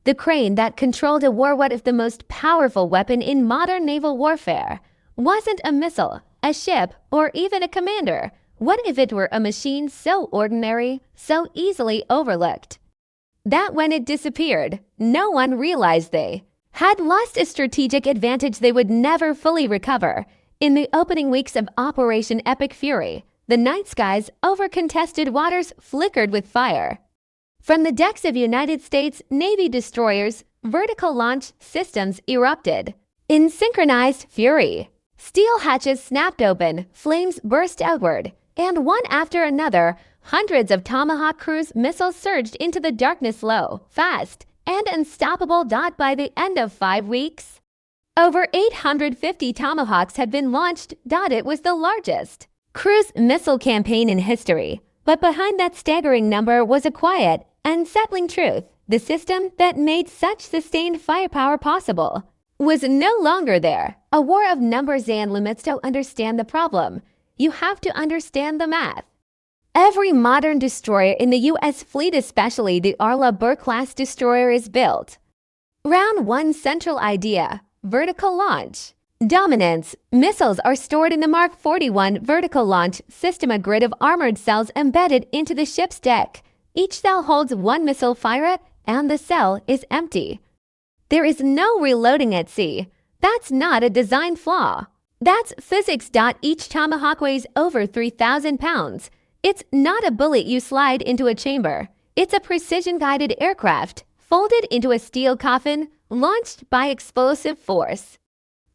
The crane that controlled a war, what if the most powerful weapon in modern naval warfare, wasn't a missile, a ship, or even a commander? What if it were a machine so ordinary, so easily overlooked, that when it disappeared, no one realized they had lost a strategic advantage they would never fully recover? In the opening weeks of Operation Epic Fury, the night skies over contested waters flickered with fire. From the decks of United States Navy destroyers, vertical launch systems erupted in synchronized fury. Steel hatches snapped open, flames burst outward, and one after another, hundreds of Tomahawk cruise missiles surged into the darkness low, fast, and unstoppable. By the end of 5 weeks, over 850 Tomahawks had been launched. It was the largest cruise missile campaign in history. But behind that staggering number was a quiet, unsettling truth. The system that made such sustained firepower possible was no longer there. A war of numbers and limits. To understand the problem, you have to understand the math. Every modern destroyer in the U.S. fleet, especially the Arleigh Burke-class destroyer, is built around one central idea: vertical launch dominance. Missiles are stored in the Mark 41 vertical launch system, a grid of armored cells embedded into the ship's deck. Each cell holds one missile fired, and the cell is empty. There is no reloading at sea. That's not a design flaw. That's physics. Each Tomahawk weighs over 3,000 pounds. It's not a bullet you slide into a chamber. It's a precision-guided aircraft, folded into a steel coffin, launched by explosive force.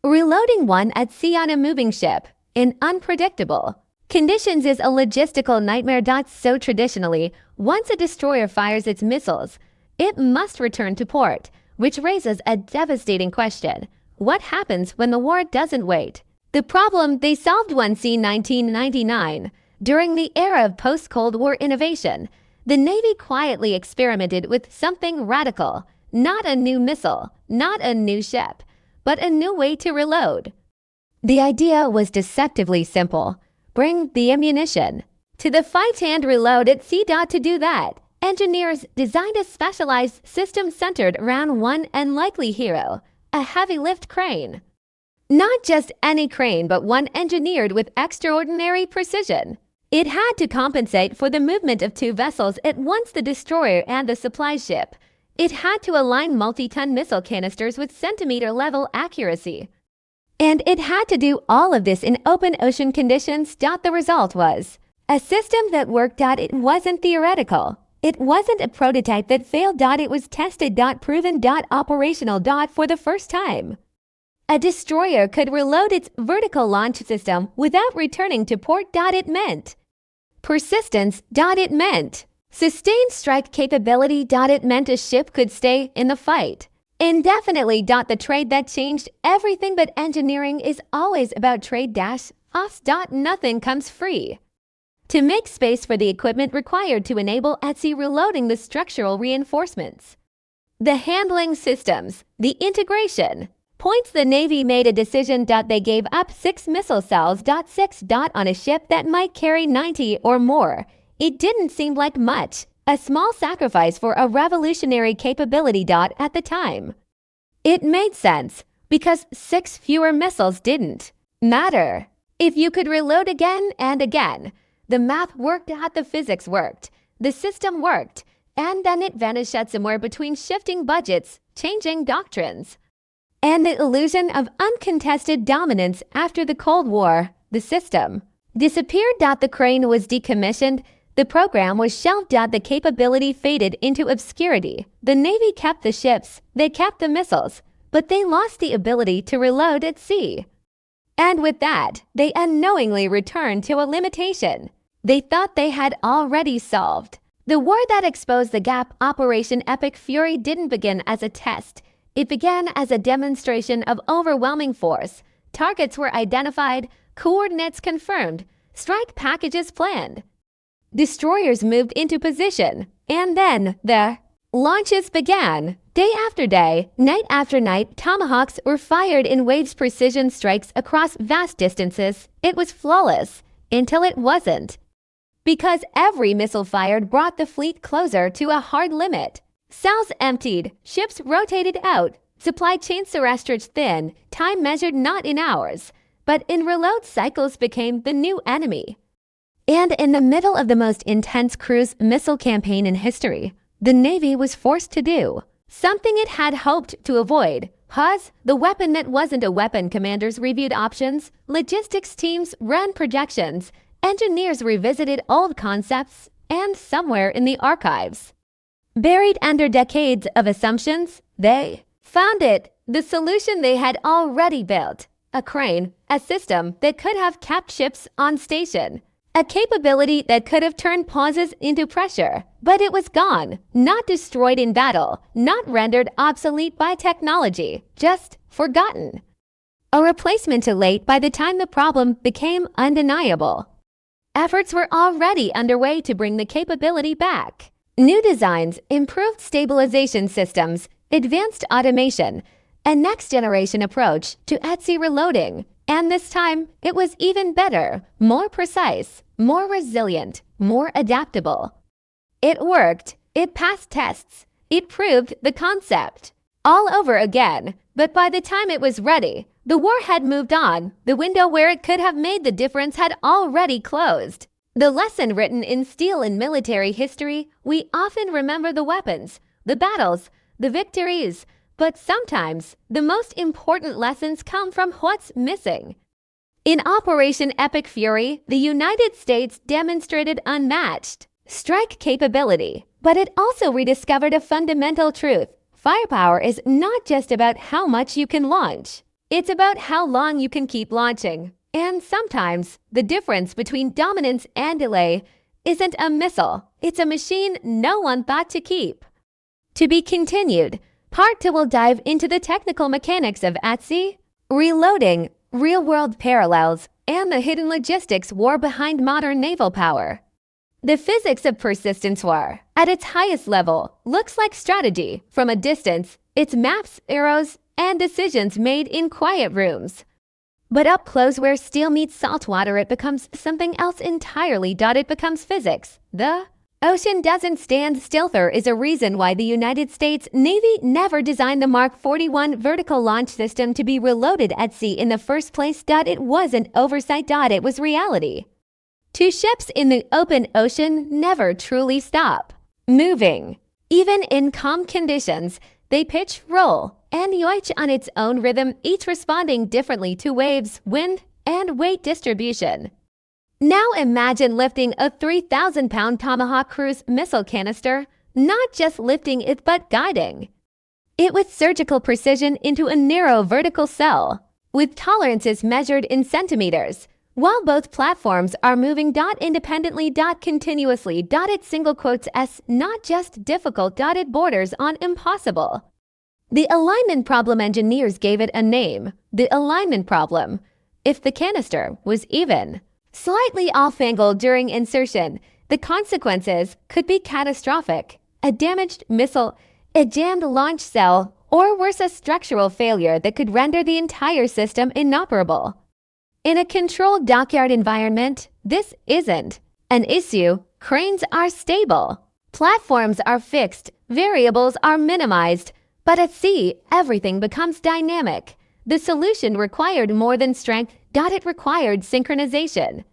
Reloading one at sea on a moving ship in unpredictable conditions is a logistical nightmare. So traditionally, once a destroyer fires its missiles, it must return to port, which raises a devastating question. What happens when the war doesn't wait? The problem they solved once in 1999. During the era of post-Cold War innovation, the Navy quietly experimented with something radical. Not a new missile, not a new ship, but a new way to reload. The idea was deceptively simple. Bring the ammunition to the fight and reload at sea. To do that, engineers designed a specialized system centered around one unlikely hero: a heavy-lift crane. Not just any crane, but one engineered with extraordinary precision. It had to compensate for the movement of two vessels at once, the destroyer and the supply ship. It had to align multi-ton missile canisters with centimeter-level accuracy. And it had to do all of this in open ocean conditions. The result was a system that worked. It wasn't theoretical. It wasn't a prototype that failed. It was tested, proven, operational. For the first time, a destroyer could reload its vertical launch system without returning to port. It meant persistence. It meant sustained strike capability. It meant a ship could stay in the fight indefinitely. The trade that changed everything. But engineering is always about trade-offs. Nothing comes free. To make space for the equipment required to enable at-sea reloading, the structural reinforcements, the handling systems, the integration points, the Navy made a decision. They gave up 6 missile cells. 6 on a ship that might carry 90 or more. It didn't seem like much, a small sacrifice for a revolutionary capability. At the time, it made sense because 6 fewer missiles didn't matter. If you could reload again and again, the math worked. The physics worked, the system worked, and then it vanished somewhere between shifting budgets, changing doctrines, and the illusion of uncontested dominance. After the Cold War, the system disappeared. The crane was decommissioned. The program was shelved. The capability faded into obscurity. The Navy kept the ships, they kept the missiles, but they lost the ability to reload at sea. And with that, they unknowingly returned to a limitation they thought they had already solved. The war that exposed the gap, Operation Epic Fury, didn't begin as a test. It began as a demonstration of overwhelming force. Targets were identified, coordinates confirmed, strike packages planned. Destroyers moved into position, and then the launches began. Day after day, night after night, Tomahawks were fired in waves, precision strikes across vast distances. It was flawless, until it wasn't. Because every missile fired brought the fleet closer to a hard limit. Cells emptied, ships rotated out, supply chains stretched thin, time measured not in hours, but in reload cycles became the new enemy. And in the middle of the most intense cruise missile campaign in history, the Navy was forced to do something it had hoped to avoid. Pause the weapon that wasn't a weapon. Commanders reviewed options, logistics teams ran projections, engineers revisited old concepts, and somewhere in the archives, buried under decades of assumptions, they found it, the solution they had already built. A crane, a system that could have kept ships on station, a capability that could have turned pauses into pressure. But it was gone, not destroyed in battle, not rendered obsolete by technology, just forgotten. A replacement too late by the time the problem became undeniable. Efforts were already underway to bring the capability back. New designs, improved stabilization systems, advanced automation, a next-generation approach to at-sea reloading. And this time, it was even better, more precise, more resilient, more adaptable. It worked. It passed tests. It proved the concept. All over again. But by the time it was ready, the war had moved on. The window where it could have made the difference had already closed. The lesson written in steel in military history, we often remember the weapons, the battles, the victories, but sometimes the most important lessons come from what's missing. In Operation Epic Fury, the United States demonstrated unmatched strike capability, but it also rediscovered a fundamental truth. Firepower is not just about how much you can launch. It's about how long you can keep launching. And sometimes, the difference between dominance and delay isn't a missile. It's a machine no one thought to keep. To be continued. Part 2 will dive into the technical mechanics of at-sea, reloading, real-world parallels, and the hidden logistics war behind modern naval power. The physics of persistence war, at its highest level, looks like strategy. From a distance, it's maps, arrows, and decisions made in quiet rooms. But up close where steel meets salt water, it becomes something else entirely. It becomes physics. The ocean doesn't stand still. There is a reason why the United States Navy never designed the Mark 41 vertical launch system to be reloaded at sea in the first place. It wasn't oversight. It was reality. Two ships in the open ocean never truly stop moving. Even in calm conditions, they pitch, roll, and yaw on its own rhythm, each responding differently to waves, wind, and weight distribution. Now imagine lifting a 3,000-pound Tomahawk cruise missile canister, not just lifting it but guiding it with surgical precision into a narrow vertical cell, with tolerances measured in centimeters, while both platforms are moving independently continuously. It's single quotes S, not just difficult. It borders on impossible. The alignment problem, engineers gave it a name, the alignment problem. If the canister was even slightly off-angled during insertion, the consequences could be catastrophic. A damaged missile, a jammed launch cell, or worse, a structural failure that could render the entire system inoperable. In a controlled dockyard environment, this isn't an issue. Cranes are stable. Platforms are fixed. Variables are minimized. But at sea, everything becomes dynamic. The solution required more than strength. It required synchronization.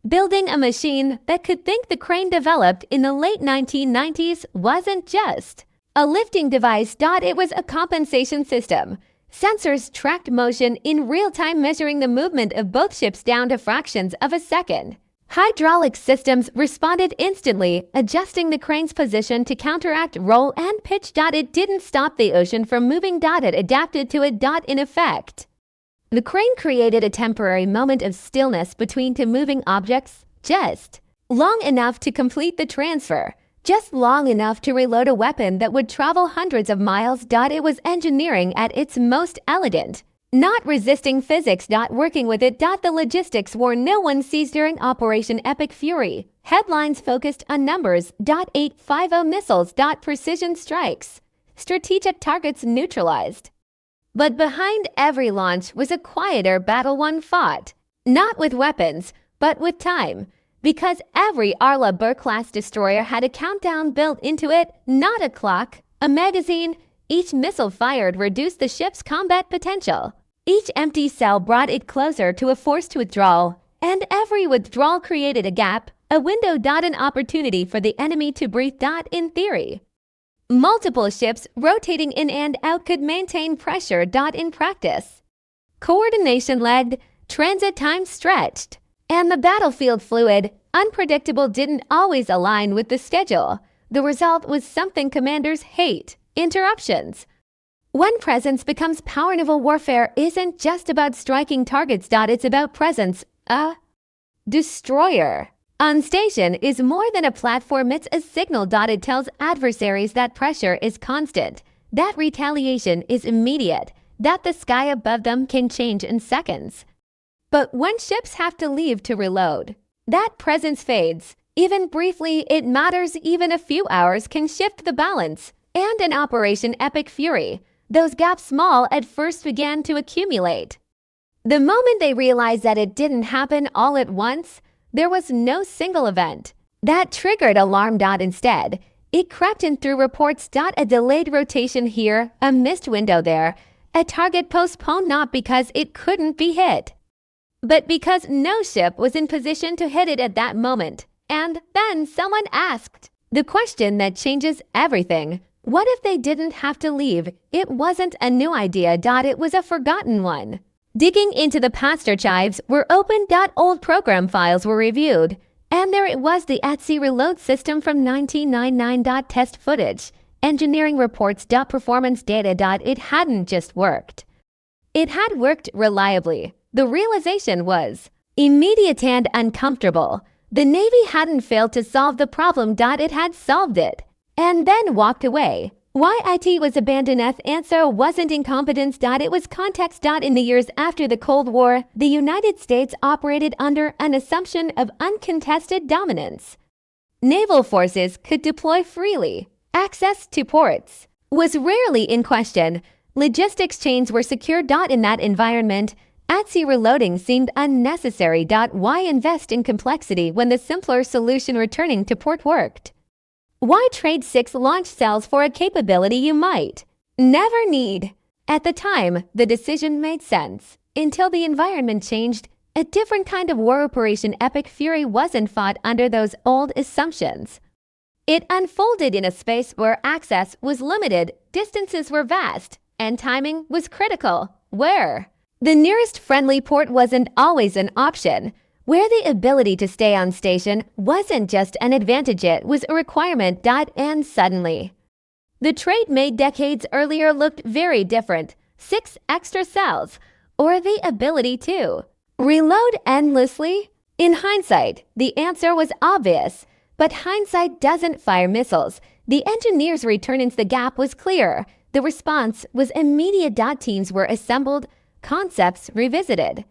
Building a machine that could think. The crane developed in the late 1990s wasn't just a lifting device. It was a compensation system. Sensors tracked motion in real time, measuring the movement of both ships down to fractions of a second. Hydraulic systems responded instantly, adjusting the crane's position to counteract roll and pitch. It didn't stop the ocean from moving. It adapted to it. In effect, the crane created a temporary moment of stillness between two moving objects, just long enough to complete the transfer. Just long enough to reload a weapon that would travel hundreds of miles. It was engineering at its most elegant, not resisting physics. Working with it. The logistics war no one sees during Operation Epic Fury. Headlines focused on numbers. 850 missiles. Precision strikes. Strategic targets neutralized. But behind every launch was a quieter battle, one fought, not with weapons, but with time. Because every Arleigh Burke-class destroyer had a countdown built into it, not a clock, a magazine. Each missile fired reduced the ship's combat potential. Each empty cell brought it closer to a forced withdrawal, and every withdrawal created a gap, a window. An opportunity for the enemy to breathe. In theory, multiple ships rotating in and out could maintain pressure. In practice, coordination lagged, transit time stretched, and the battlefield fluid, unpredictable, didn't always align with the schedule. The result was something commanders hate: interruptions. When presence becomes power, naval warfare isn't just about striking targets. It's about presence. A destroyer on station is more than a platform, it's a signal. It tells adversaries that pressure is constant, that retaliation is immediate, that the sky above them can change in seconds. But when ships have to leave to reload, that presence fades. Even briefly, it matters. Even a few hours can shift the balance. And in Operation Epic Fury, those gaps, small at first, began to accumulate. The moment they realized that it didn't happen all at once, there was no single event that triggered alarm. Instead, it crept in through reports. A delayed rotation here, a missed window there, a target postponed, not because it couldn't be hit, but because no ship was in position to hit it at that moment. And then someone asked the question that changes everything. What if they didn't have to leave? It wasn't a new idea. It was a forgotten one. Digging into the past, archives were opened. Old program files were reviewed. And there it was, the at-sea reload system from 1999. Test footage, engineering reports. Performance data. It hadn't just worked. It had worked reliably. The realization was immediate and uncomfortable. The Navy hadn't failed to solve the problem. It had solved it, and then walked away. Why it was abandoned? Answer wasn't incompetence. It was context. In the years after the Cold War, the United States operated under an assumption of uncontested dominance. Naval forces could deploy freely. Access to ports was rarely in question. Logistics chains were secure. In that environment, at-sea reloading seemed unnecessary. Why invest in complexity when the simpler solution, returning to port, worked? Why trade 6 launch cells for a capability you might never need? At the time, the decision made sense. Until the environment changed, a different kind of war. Operation Epic Fury wasn't fought under those old assumptions. It unfolded in a space where access was limited, distances were vast, and timing was critical. Where the nearest friendly port wasn't always an option. Where the ability to stay on station wasn't just an advantage, it was a requirement. And suddenly, the trade made decades earlier looked very different. 6 extra cells, or the ability to reload endlessly? In hindsight, the answer was obvious. But hindsight doesn't fire missiles. The engineers' return into the gap was clear. The response was immediate. Teams were assembled, concepts revisited.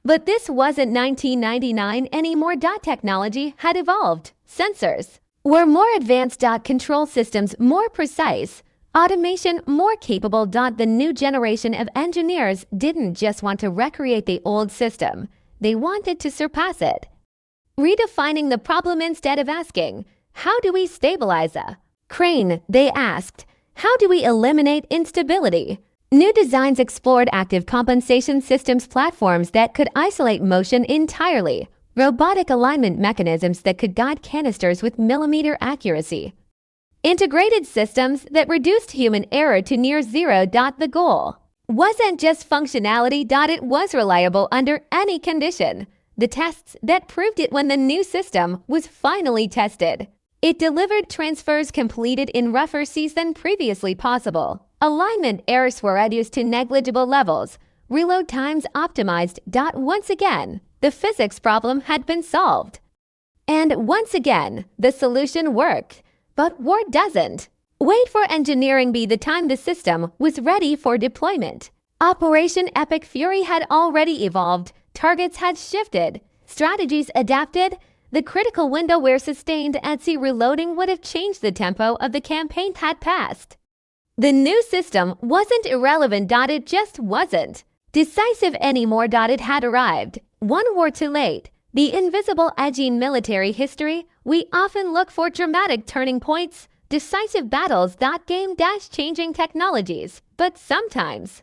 But this wasn't 1999 anymore. Technology had evolved. Sensors were more advanced. Control systems more precise. Automation more capable. The new generation of engineers didn't just want to recreate the old system. They wanted to surpass it. Redefining the problem instead of asking, how do we stabilize a crane? They asked, how do we eliminate instability? New designs explored active compensation systems, platforms that could isolate motion entirely, robotic alignment mechanisms that could guide canisters with millimeter accuracy, integrated systems that reduced human error to near zero. The goal wasn't just functionality. It was reliable under any condition. The tests that proved it when the new system was finally tested. It delivered transfers completed in rougher seas than previously possible. Alignment errors were reduced to negligible levels. Reload times optimized. Once again, the physics problem had been solved. And once again, the solution worked. But war doesn't wait for engineering. By the time the system was ready for deployment, Operation Epic Fury had already evolved. Targets had shifted. Strategies adapted. The critical window where sustained at-sea reloading would have changed the tempo of the campaign had passed. The new system wasn't irrelevant. It just wasn't decisive anymore. It had arrived. One war too late. The invisible edge in military history, we often look for dramatic turning points. decisive battles that game-changing technologies, but sometimes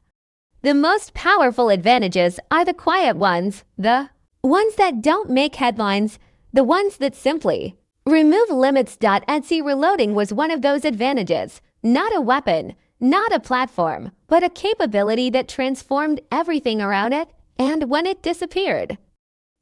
the most powerful advantages are the quiet ones, the ones that don't make headlines, the ones that simply remove limits. At sea reloading was one of those advantages, not a weapon, not a platform, but a capability that transformed everything around it, and when it disappeared,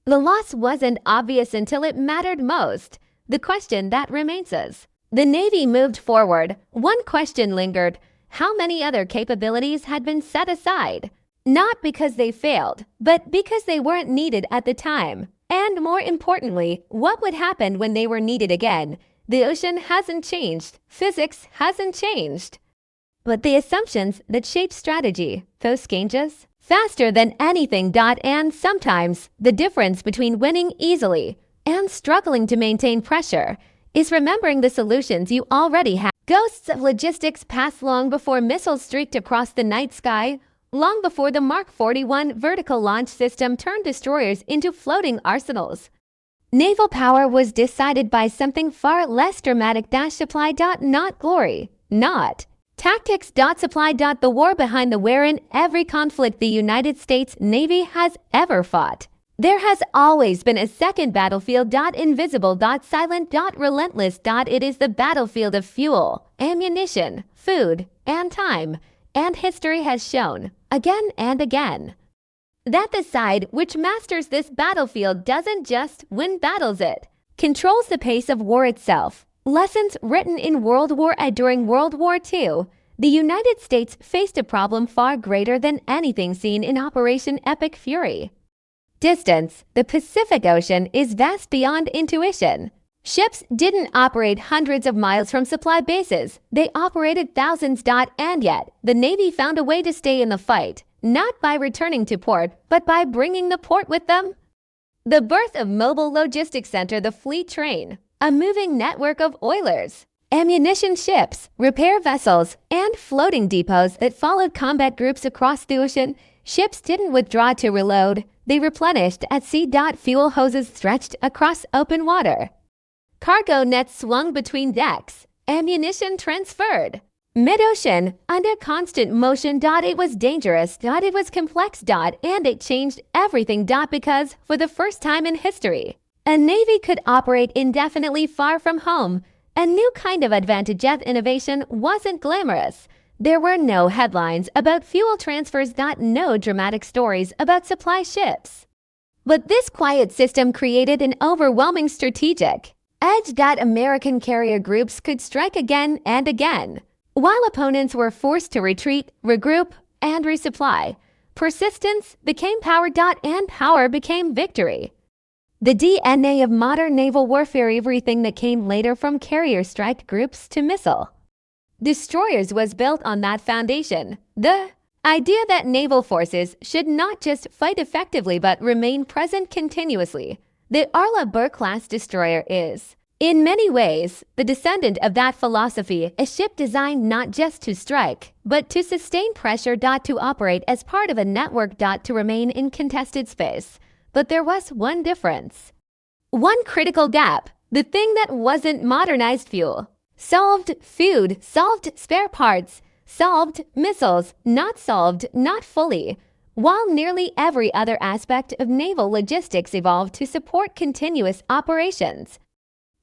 the loss wasn't obvious until it mattered most. The question that remains is, the Navy moved forward. One question lingered: how many other capabilities had been set aside? Not because they failed, but because they weren't needed at the time. And more importantly, what would happen when they were needed again? The ocean hasn't changed. Physics hasn't changed. But the assumptions that shape strategy, those changes faster than anything. And sometimes the difference between winning easily and struggling to maintain pressure is remembering the solutions you already have. Ghosts of logistics passed long before missiles streaked across the night sky, long before the Mark 41 vertical launch system turned destroyers into floating arsenals. Naval power was decided by something far less dramatic. Supply. Not glory, not tactics. Supply. The war behind the wherein every conflict the United States Navy has ever fought. There has always been a second battlefield. Invisible. Silent. Relentless. It is the battlefield of fuel, ammunition, food, and time. And history has shown, again and again, that the side which masters this battlefield doesn't just win battles, it controls the pace of war itself. Lessons written in World War I. During World War II, the United States faced a problem far greater than anything seen in Operation Epic Fury. Distance. The Pacific Ocean is vast beyond intuition. Ships didn't operate hundreds of miles from supply bases. They operated thousands. And yet, the Navy found a way to stay in the fight, not by returning to port, but by bringing the port with them. The birth of Mobile Logistics Center, the Fleet Train, a moving network of oilers, ammunition ships, repair vessels, and floating depots that followed combat groups across the ocean. Ships didn't withdraw to reload. They replenished at sea. Fuel hoses stretched across open water. Cargo nets swung between decks. Ammunition transferred mid-ocean under constant motion. It was dangerous. It was complex. And it changed everything. Because for the first time in history, a Navy could operate indefinitely far from home. A new kind of advantage. Innovation wasn't glamorous. There were no headlines about fuel transfers. No dramatic stories about supply ships. But this quiet system created an overwhelming strategic edge. American carrier groups could strike again and again, while opponents were forced to retreat, regroup, and resupply. Persistence became power. And power became victory. The DNA of modern naval warfare, everything that came later from carrier strike groups to missile destroyers, was built on that foundation. The idea that naval forces should not just fight effectively but remain present continuously. The Arleigh Burke-class destroyer is, in many ways, the descendant of that philosophy, a ship designed not just to strike, but to sustain pressure. To operate as part of a network. To remain in contested space. But there was one difference. One critical gap. The thing that wasn't modernized: fuel. Solved food, solved spare parts, solved missiles, not solved, not fully. While nearly every other aspect of naval logistics evolved to support continuous operations,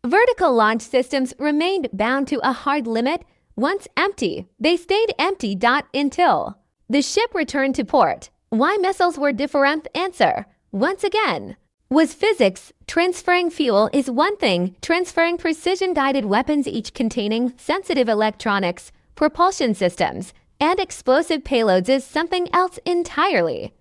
vertical launch systems remained bound to a hard limit. Once empty, they stayed empty. Until the ship returned to port. Why missiles were different? Answer: once again, was physics. Transferring fuel is one thing. Transferring precision-guided weapons, each containing sensitive electronics, propulsion systems, and explosive payloads, is something else entirely.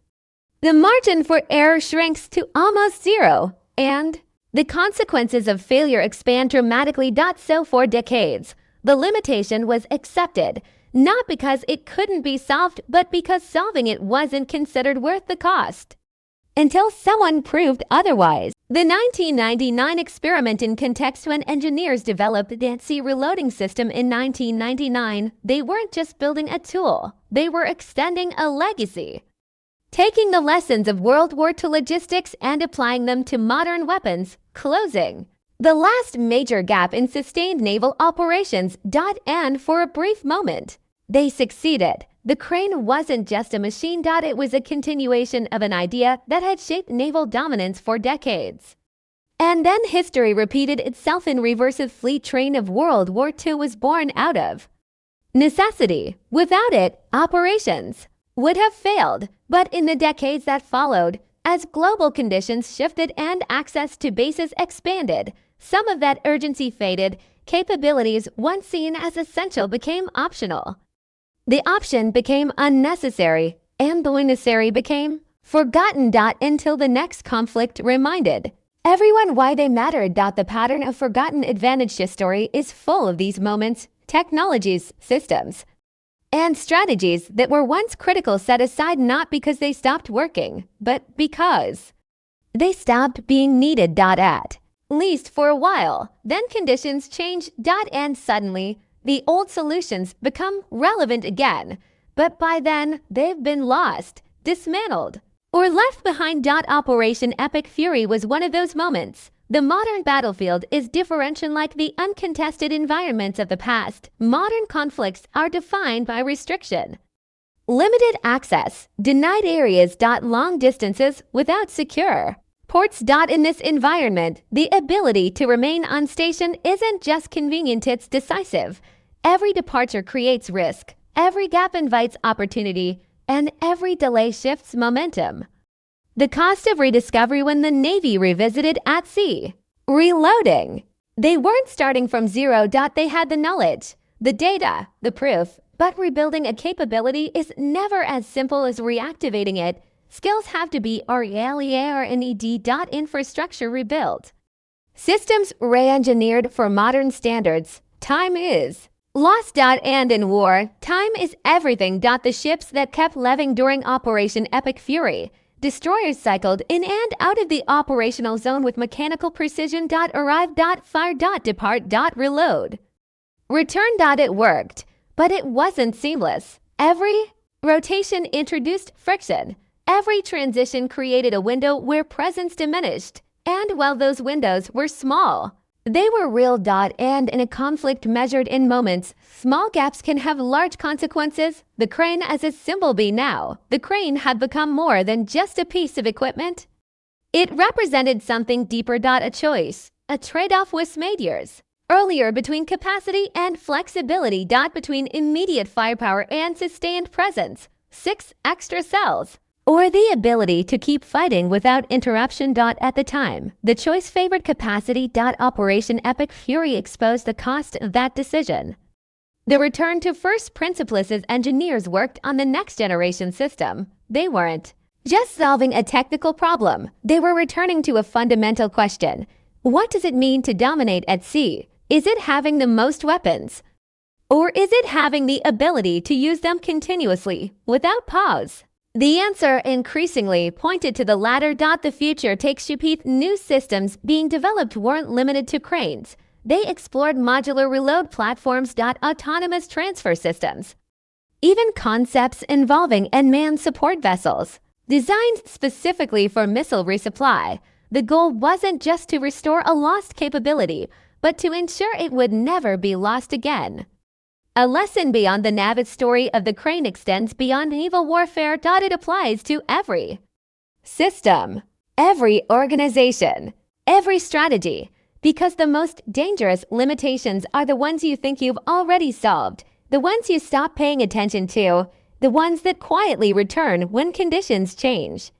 The margin for error shrinks to almost zero, and the consequences of failure expand dramatically. So for decades, the limitation was accepted, not because it couldn't be solved, but because solving it wasn't considered worth the cost. Until someone proved otherwise. The 1999 experiment in context, when engineers developed the at-sea reloading system in 1999, they weren't just building a tool, they were extending a legacy. Taking the lessons of World War II logistics and applying them to modern weapons. Closing. The last major gap in sustained naval operations. And for a brief moment, they succeeded. The crane wasn't just a machine. It was a continuation of an idea that had shaped naval dominance for decades. And then history repeated itself in reverse. A fleet train of World War II was born out of necessity. Without it, operations would have failed. But in the decades that followed, as global conditions shifted and access to bases expanded, some of that urgency faded. Capabilities once seen as essential became optional. The option became unnecessary, and the necessary became forgotten. Until the next conflict reminded everyone why they mattered. The pattern of forgotten advantage history is full of these moments, technologies, systems, and strategies that were once critical set aside not because they stopped working, but because they stopped being needed. At least for a while. Then conditions change. And suddenly, the old solutions become relevant again. But by then, they've been lost, dismantled, or left behind. Operation Epic Fury was one of those moments. The modern battlefield is different. Like the uncontested environments of the past, modern conflicts are defined by restriction, limited access, denied areas. Long distances without secure ports. In this environment, the ability to remain on station isn't just convenient, it's decisive. Every departure creates risk, every gap invites opportunity, and every delay shifts momentum. The cost of rediscovery when the Navy revisited at sea. Reloading. They weren't starting from zero. They had the knowledge, the data, the proof, but rebuilding a capability is never as simple as reactivating it. Skills have to be REALED. Infrastructure rebuilt. Systems re-engineered for modern standards. Time is lost. And in war, time is everything. The ships that kept leaving during Operation Epic Fury, destroyers cycled in and out of the operational zone with mechanical precision. Arrive. Fire. Depart. Reload. Return. It worked, but it wasn't seamless. Every rotation introduced friction. Every transition created a window where presence diminished. And while those windows were small, they were real. And in a conflict measured in moments, small gaps can have large consequences. The crane as a symbol. Now, the crane had become more than just a piece of equipment. It represented something deeper. A choice, a trade-off was made years earlier between capacity and flexibility. Between immediate firepower and sustained presence, 6 extra cells, or the ability to keep fighting without interruption. At the time, the choice favored capacity. Operation Epic Fury exposed the cost of that decision. The return to first principles as engineers worked on the next generation system. They weren't just solving a technical problem. They were returning to a fundamental question. What does it mean to dominate at sea? Is it having the most weapons? Or is it having the ability to use them continuously, without pause? The answer increasingly pointed to the latter. The future takes shape. New systems being developed weren't limited to cranes. They explored modular reload platforms. Autonomous transfer systems, even concepts involving unmanned support vessels, designed specifically for missile resupply. The goal wasn't just to restore a lost capability, but to ensure it would never be lost again. A lesson beyond the Naval story of the crane extends beyond naval warfare. It applies to every system, every organization, every strategy, because the most dangerous limitations are the ones you think you've already solved, the ones you stop paying attention to, the ones that quietly return when conditions change.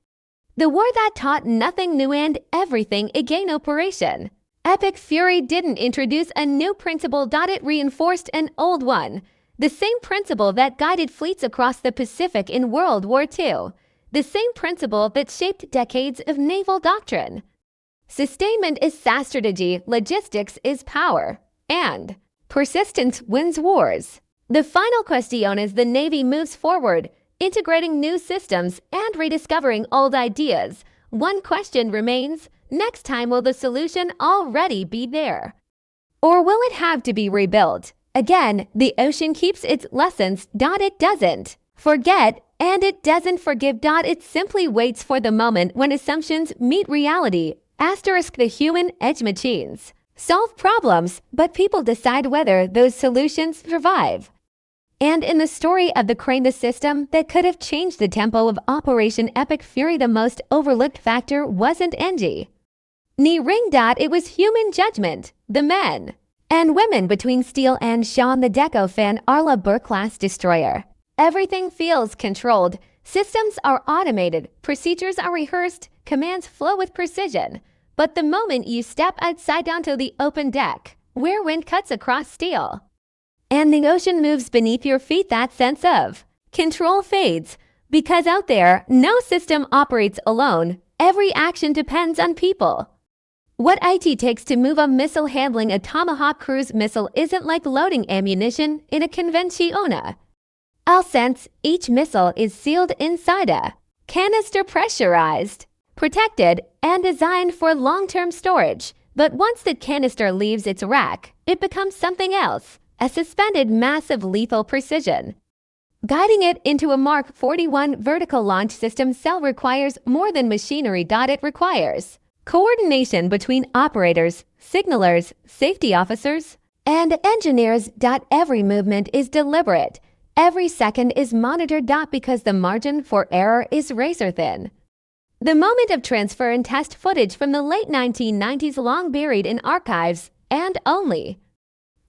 The war that taught nothing new and everything again. Operation Epic Fury didn't introduce a new principle. It reinforced an old one. The same principle that guided fleets across the Pacific in World War II. The same principle that shaped decades of naval doctrine. Sustainment is strategy, logistics is power, and persistence wins wars. The final question is the Navy moves forward, integrating new systems and rediscovering old ideas. One question remains. Next time, will the solution already be there? Or will it have to be rebuilt? Again, the ocean keeps its lessons. It doesn't forget, and it doesn't forgive. It simply waits for the moment when assumptions meet reality. * the human edge machines. solve problems, but people decide whether those solutions survive. And in the story of the crane, the system that could have changed the tempo of Operation Epic Fury, the most overlooked factor wasn't energy ni ring. It was human judgment. The men and women between steel and Sean the Deco-fan Arla Burr-class destroyer. Everything feels controlled. Systems are automated, procedures are rehearsed, commands flow with precision. But the moment you step outside onto the open deck, where wind cuts across steel, and the ocean moves beneath your feet, that sense of control fades. Because out there, no system operates alone. Every action depends on people. What it takes to move a missile handling a Tomahawk cruise missile isn't like loading ammunition in a convenzione. Since each missile is sealed inside a canister, pressurized, protected, and designed for long-term storage. But once the canister leaves its rack, it becomes something else, a suspended mass of lethal precision. Guiding it into a Mark 41 vertical launch system cell requires more than machinery. It requires coordination between operators, signalers, safety officers, and engineers. Every movement is deliberate. Every second is monitored. Because the margin for error is razor thin. The moment of transfer and test footage from the late 1990s, long buried in archives, and only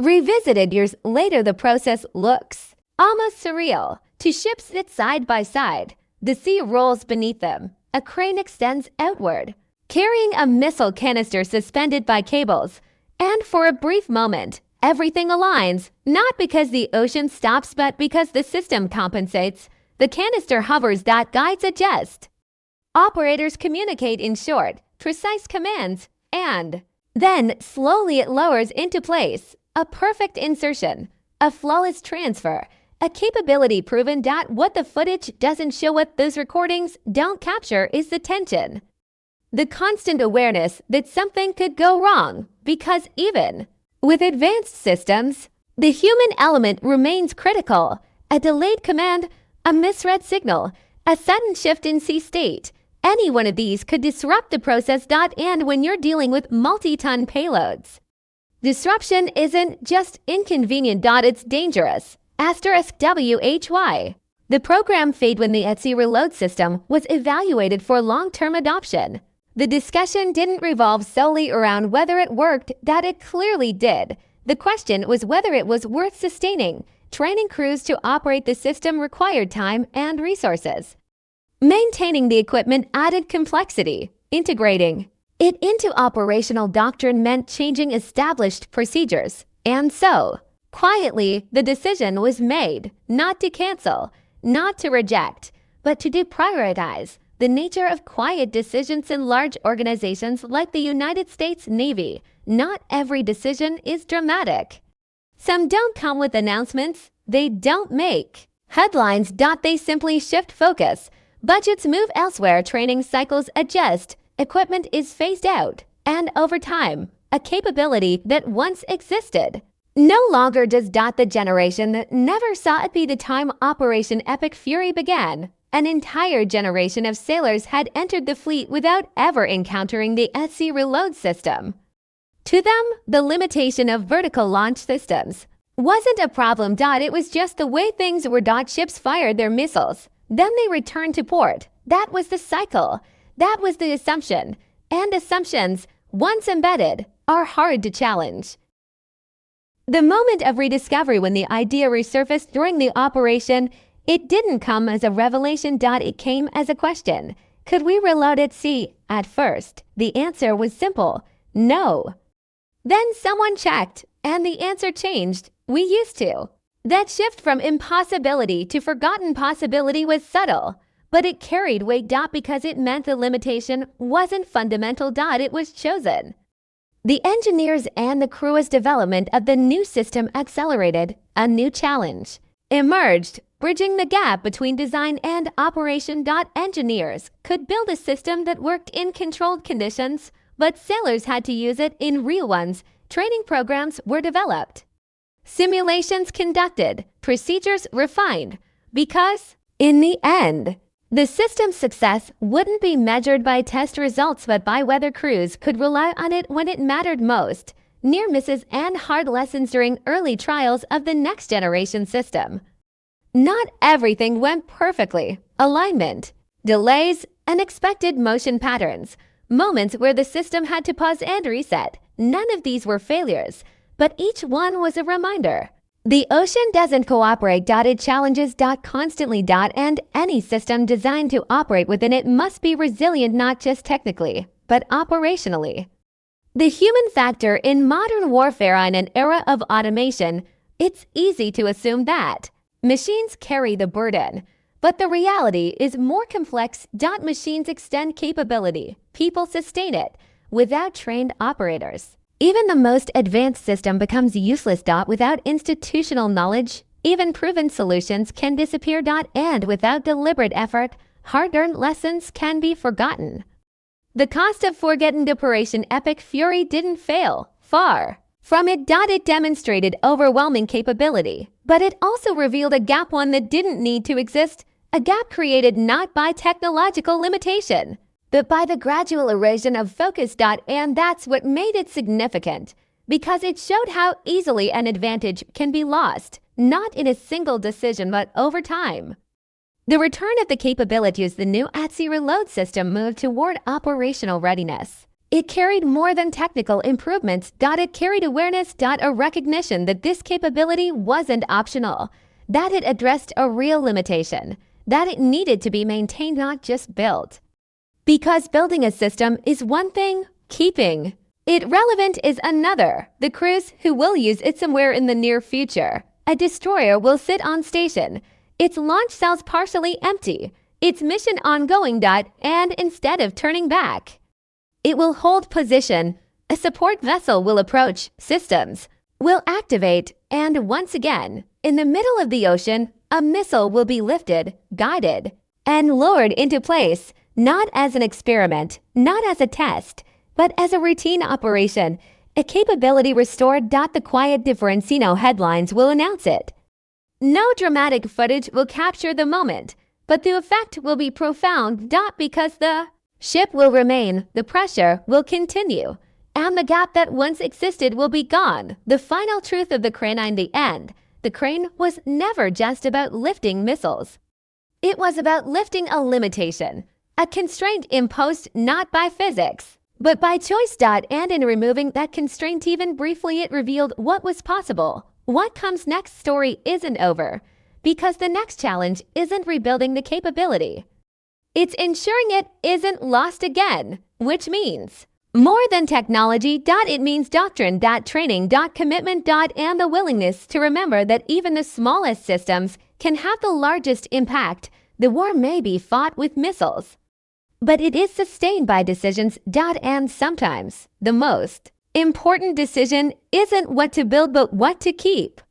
revisited years later, the process looks almost surreal. Two ships sit side by side. The sea rolls beneath them. A crane extends outward, carrying a missile canister suspended by cables. And for a brief moment, everything aligns, not because the ocean stops, but because the system compensates. The canister hovers. Guides adjust. Operators communicate in short, precise commands, and then slowly it lowers into place. A perfect insertion, a flawless transfer, a capability proven. What the footage doesn't show, what those recordings don't capture, is the tension. The constant awareness that something could go wrong, because even with advanced systems, the human element remains critical. A delayed command, a misread signal, a sudden shift in sea state. Any one of these could disrupt the process. And when you're dealing with multi-ton payloads, disruption isn't just inconvenient. It's dangerous. *WHY. The program failed when the ETSI reload system was evaluated for long-term adoption. The discussion didn't revolve solely around whether it worked. It clearly did. The question was whether it was worth sustaining. Training crews to operate the system required time and resources. Maintaining the equipment added complexity. Integrating it into operational doctrine meant changing established procedures. And so, quietly, the decision was made not to cancel, not to reject, but to deprioritize. The nature of quiet decisions in large organizations like the United States Navy. Not every decision is dramatic. Some don't come with announcements. They don't make headlines. They simply shift focus. Budgets move elsewhere. Training cycles adjust. Equipment is phased out. And over time, a capability that once existed no longer does. The generation that never saw it be the time Operation Epic Fury began. An entire generation of sailors had entered the fleet without ever encountering the ETSI reload system. To them, the limitation of vertical launch systems wasn't a problem. It was just the way things were. Ships fired their missiles. Then they returned to port. That was the cycle. That was the assumption. And assumptions, once embedded, are hard to challenge. The moment of rediscovery, when the idea resurfaced during the operation, it didn't come as a revelation. It came as a question. Could we reload at sea? At first, the answer was simple. No. Then someone checked, and the answer changed. We used to. That shift from impossibility to forgotten possibility was subtle, but it carried weight. Because it meant the limitation wasn't fundamental. It was chosen. The engineers and the crew's development of the new system accelerated. A new challenge emerged, bridging the gap between design and operation. Engineers could build a system that worked in controlled conditions, but sailors had to use it in real ones. Training programs were developed, simulations conducted, procedures refined, because, in the end, the system's success wouldn't be measured by test results but by whether crews could rely on it when it mattered most. near misses, and hard lessons during early trials of the next-generation system. Not everything went perfectly. Alignment, delays, unexpected motion patterns, moments where the system had to pause and reset. None of these were failures, but each one was a reminder. The ocean doesn't cooperate. It challenges. Constantly. And any system designed to operate within it must be resilient not just technically, but operationally. The human factor in modern warfare. In an era of automation, it's easy to assume that machines carry the burden, but the reality is more complex. Machines extend capability, people sustain it without trained operators. Even the most advanced system becomes useless. Without institutional knowledge, even proven solutions can disappear. And without deliberate effort, hard-earned lessons can be forgotten. The cost of forgotten Operation Epic Fury didn't fail. Far from it. It demonstrated overwhelming capability, but it also revealed a gap, one that didn't need to exist, a gap created not by technological limitation, but by the gradual erosion of focus. And that's what made it significant, because it showed how easily an advantage can be lost, not in a single decision, but over time. The return of the capabilities. The new at-sea reload system moved toward operational readiness. It carried more than technical improvements. It carried awareness. A recognition that this capability wasn't optional, that it addressed a real limitation, that it needed to be maintained, not just built. Because building a system is one thing, keeping it relevant is another. The crews who will use it somewhere in the near future. A destroyer will sit on station, its launch cells partially empty, its mission ongoing. And instead of turning back, it will hold position. A support vessel will approach, systems will activate, and once again, in the middle of the ocean, a missile will be lifted, guided, and lowered into place, not as an experiment, not as a test, but as a routine operation, a capability restored. The quiet differencino headlines will announce it. No dramatic footage will capture the moment, but the effect will be profound. Because the ship will remain, the pressure will continue, and the gap that once existed will be gone. The final truth of the crane. In the end, the crane was never just about lifting missiles. It was about lifting a limitation, a constraint imposed not by physics, but by choice. And in removing that constraint, even briefly, it revealed what was possible. What comes next? Story isn't over, because the next challenge isn't rebuilding the capability. It's ensuring it isn't lost again, which means more than technology. It means doctrine. Training. Commitment. And the willingness to remember that even the smallest systems can have the largest impact. The war may be fought with missiles, but it is sustained by decisions. And sometimes the most important decision isn't what to build, but what to keep.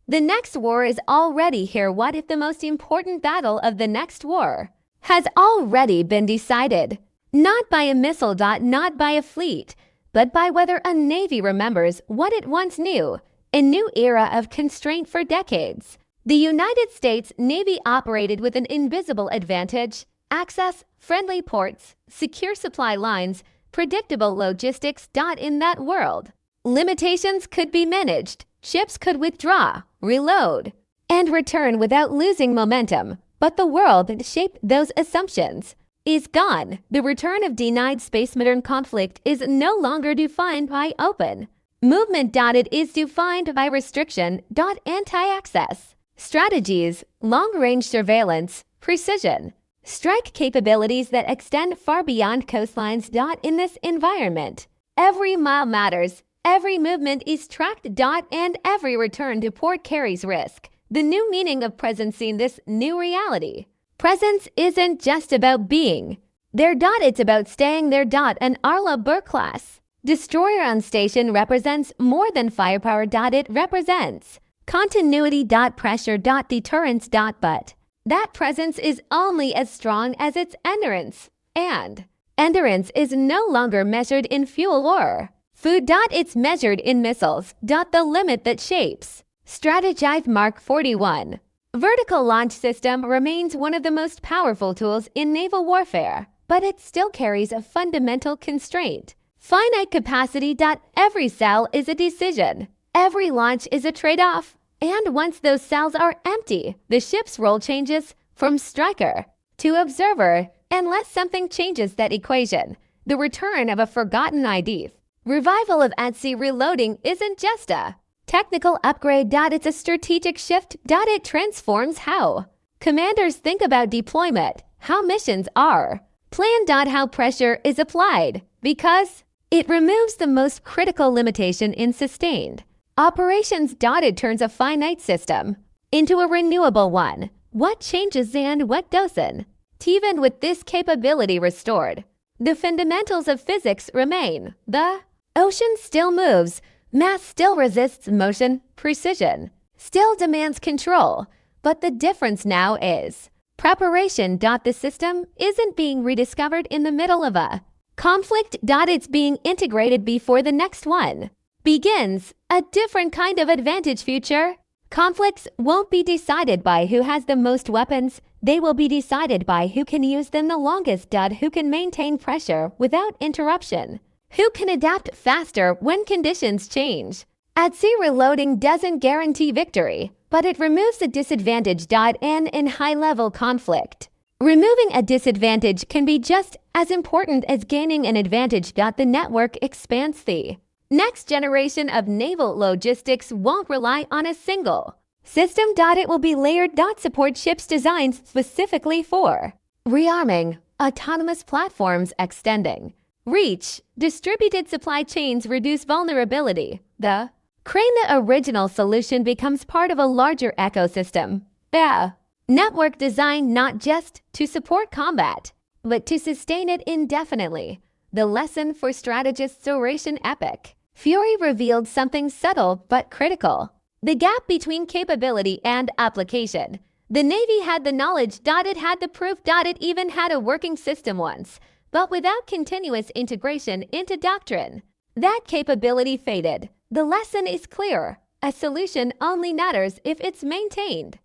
The next war is already here. What if the most important battle of the next war has already been decided? Not by a missile. Not by a fleet, but by whether a navy remembers what it once knew. A new era of constraint. For decades, the United States Navy operated with an invisible advantage: access, friendly ports, secure supply lines, predictable logistics. In that world, limitations could be managed. Ships could withdraw, reload, and return without losing momentum. But the world that shaped those assumptions is gone. The return of denied space. Modern conflict is no longer defined by open movement. It is defined by restriction. Anti-access strategies, long-range surveillance, precision, strike capabilities that extend far beyond coastlines. In this environment, every mile matters, every movement is tracked. And every return to port carries risk. The new meaning of presence in this new reality. Presence isn't just about being there. It's about staying there. An Arla Burr-class destroyer on station represents more than firepower. It represents continuity. Pressure. Deterrence. But that presence is only as strong as its endurance. And endurance is no longer measured in fuel or food. It's measured in missiles. The limit that shapes Strategize. Mark 41. Vertical launch system remains one of the most powerful tools in naval warfare, but it still carries a fundamental constraint. Finite capacity. Every cell is a decision. Every launch is a trade-off. And once those cells are empty, the ship's role changes from striker to observer unless something changes that equation. The return of a forgotten idea. Revival of at-sea reloading isn't just a technical upgrade. It's a strategic shift. It transforms how commanders think about deployment, how missions are planned. How pressure is applied, because it removes the most critical limitation in sustained operations. It turns a finite system into a renewable one. What changes and what doesn't? Even with this capability restored, the fundamentals of physics remain. The ocean still moves, mass still resists motion, precision still demands control. But the difference now is preparation. The system isn't being rediscovered in the middle of a conflict. It's being integrated before the next one begins. A different kind of advantage. Future conflicts won't be decided by who has the most weapons. They will be decided by who can use them the longest. Who can maintain pressure without interruption. Who can adapt faster when conditions change. At-sea reloading doesn't guarantee victory, but it removes a disadvantage. And in high-level conflict, removing a disadvantage can be just as important as gaining an advantage. The network expands. The next generation of naval logistics won't rely on a single system. It will be layered. Support ships designed specifically for rearming, autonomous platforms extending reach, distributed supply chains reduce vulnerability. The crane, the original solution, becomes part of a larger ecosystem. The network designed not just to support combat, but to sustain it indefinitely. The lesson for strategists. Oration Epic Fury revealed something subtle but critical. The gap between capability and application. The Navy had the knowledge. It had the proof. It even had a working system once. But without continuous integration into doctrine, that capability faded. The lesson is clear. A solution only matters if it's maintained.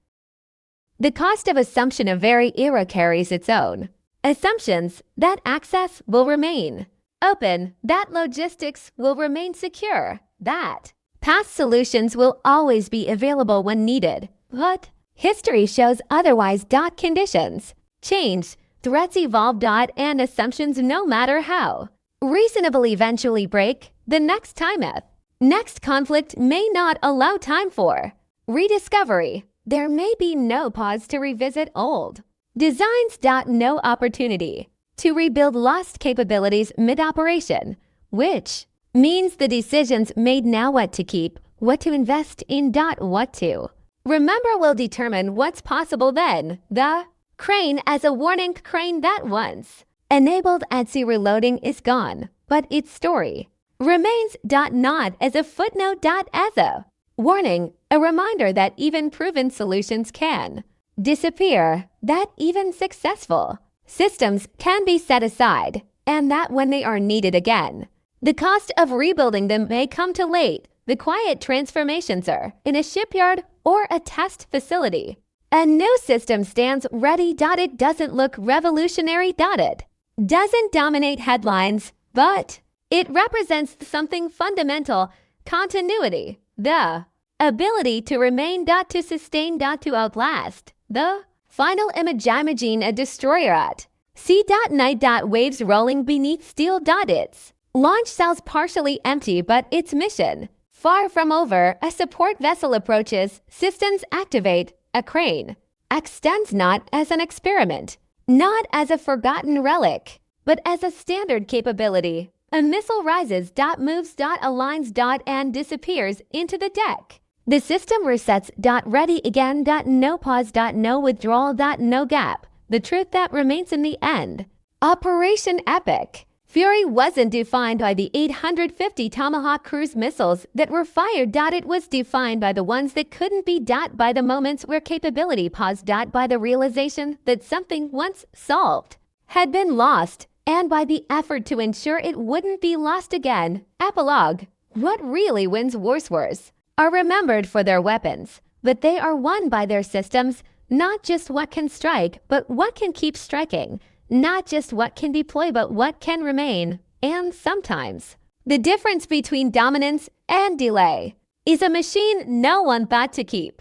The cost of assumption of every era carries its own assumptions. That access will remain open, that logistics will remain secure, that past solutions will always be available when needed. But history shows otherwise. Conditions change, threats evolve. And assumptions, no matter how reasonable, eventually break. The next next conflict may not allow time for rediscovery. There may be no pause to revisit old designs. No opportunity to rebuild lost capabilities mid-operation, which means the decisions made now, what to keep, what to invest in. What to remember will determine what's possible then. The crane as a warning. Crane that once enabled at-sea reloading is gone, but its story remains. Not as a footnote. As a warning, a reminder that even proven solutions can disappear, that even successful systems can be set aside, and that when they are needed again, the cost of rebuilding them may come too late. The quiet transformations are in a shipyard or a test facility. A new system stands ready. It doesn't look revolutionary. It doesn't dominate headlines, but it represents something fundamental: continuity, the ability to remain. To sustain. To outlast. The final imagine a destroyer at sea. Night. Waves rolling beneath steel. Its launch cells partially empty, but its mission far from over. A support vessel approaches. Systems activate. A crane extends, not as an experiment, not as a forgotten relic, but as a standard capability. A missile rises. Moves. Aligns. And disappears into the deck. The system resets. Ready again. No pause. No withdrawal. No gap. The truth that remains in the end. Operation Epic Fury wasn't defined by the 850 Tomahawk cruise missiles that were fired. It was defined by the ones that couldn't be. By the moments where capability paused. By the realization that something once solved had been lost, and by the effort to ensure it wouldn't be lost again. Epilogue What really wins wars are remembered for their weapons, but they are won by their systems. Not just what can strike, but what can keep striking. Not just what can deploy, but what can remain. And sometimes, the difference between dominance and delay is a machine no one thought to keep.